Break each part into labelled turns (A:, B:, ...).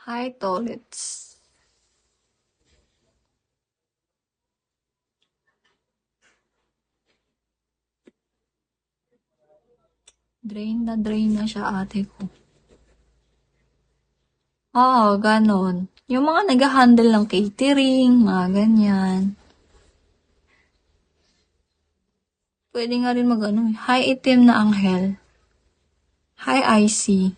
A: Hi, Tolits. Drain na siya ate ko. Oo, ganon. Yung mga nag-handle ng catering, mga ganyan. Pwede nga rin mag-ano. Hi, itim na anghel. Hi, Icy.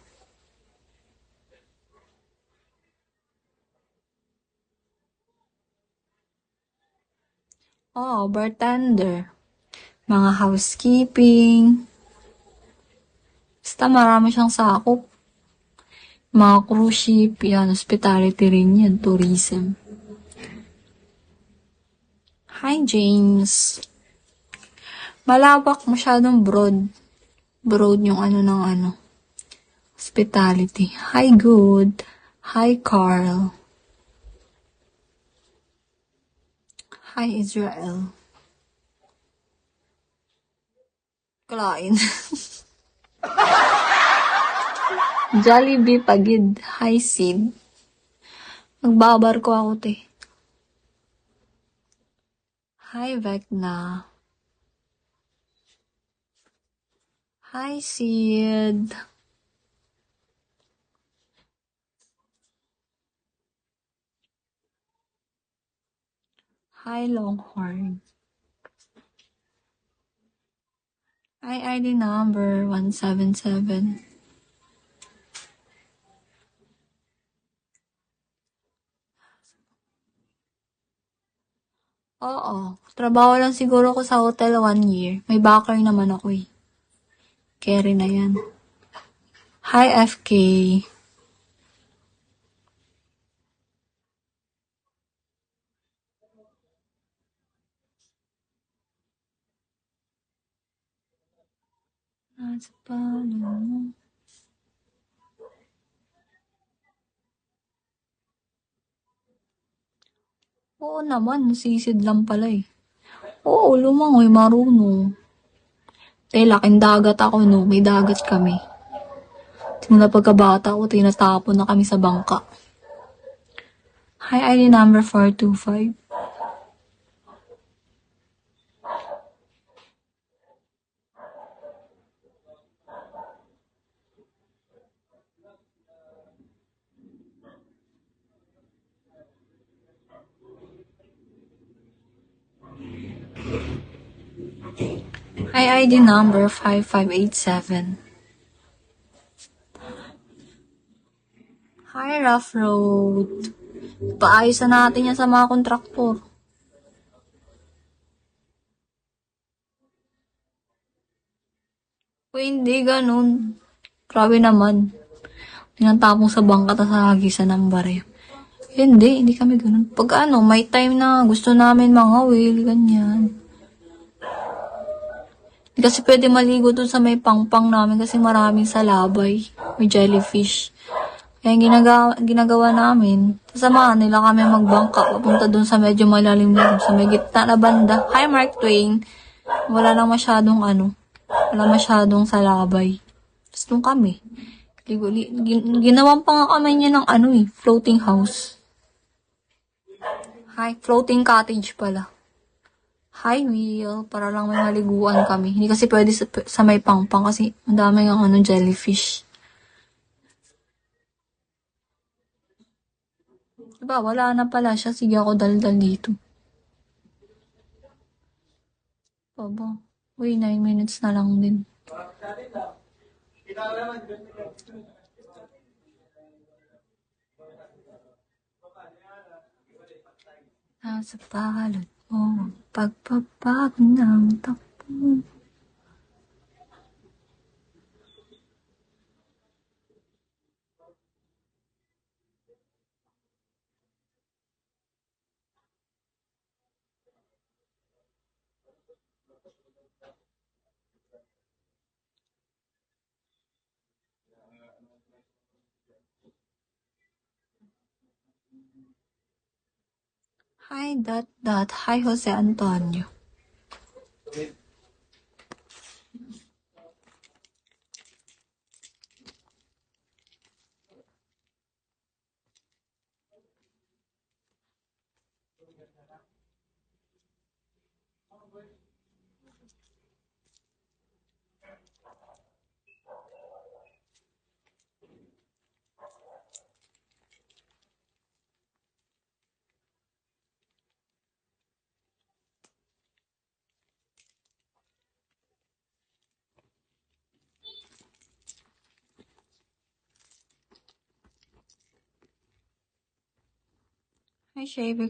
A: Oo, bartender. Mga housekeeping. Basta marami siyang sakop. Mga cruise ship, yan, hospitality rin yan, tourism. Hi, James. Malawak, masyadong broad. Broad yung ano ng ano. Hospitality. Hi, good. Hi, Carl. Hi, Israel. Kalain. Jollibee Pagid. Hi, Sid. Magbabar ko ako, te. Hi, Vecna. Hi, Sid. Hi, Longhorn. Hi, ID number 177. Oo. Trabaho lang siguro ko sa hotel 1 year. May backer naman ako eh. Carry na yan. Hi, FK. Nasa palo mo. Oo naman, nasisid lang pala eh. Oo, lumangoy, marunong. Eh, laking dagat ako no, may dagat kami. Simula pagkabata ko, tinatapon na kami sa bangka. Hi, ID number 425. Hi, ID number 5587. Hi, Rough Road. Paayos na natin yan sa mga kontraktor. O hindi, ganun. Grabe naman. Tinatapong sa bangka ta sa hagisan ng baryo. Hindi kami ganun. Pag ano, may time na gusto namin mga whale, ganyan. Hindi kasi pwede maligo dun sa may pangpang namin kasi maraming salabay. May jellyfish. Kaya ginagawa namin, sasamahan nila kami magbangka papunta dun sa medyo malalim na sa may gitna na banda. Hi, Mark Twain. Wala lang masyadong ano, wala masyadong salabay. Tapos dun kami. Ginawan pa nga kami niya ng ano eh, floating house. Hi, floating cottage pala. Hi, Will. Para lang may maliguan kami. Hindi kasi pwede sa may pangpang kasi ang dami ng ano, jellyfish. Diba, wala na pala siya. Sige ako daldal dito. Baba. Uy, 9 minutes na lang din. Nasa palad mo, pagpapag ng takbo. Hi, dot. Hi, Jose Antonio. Hi, Shay.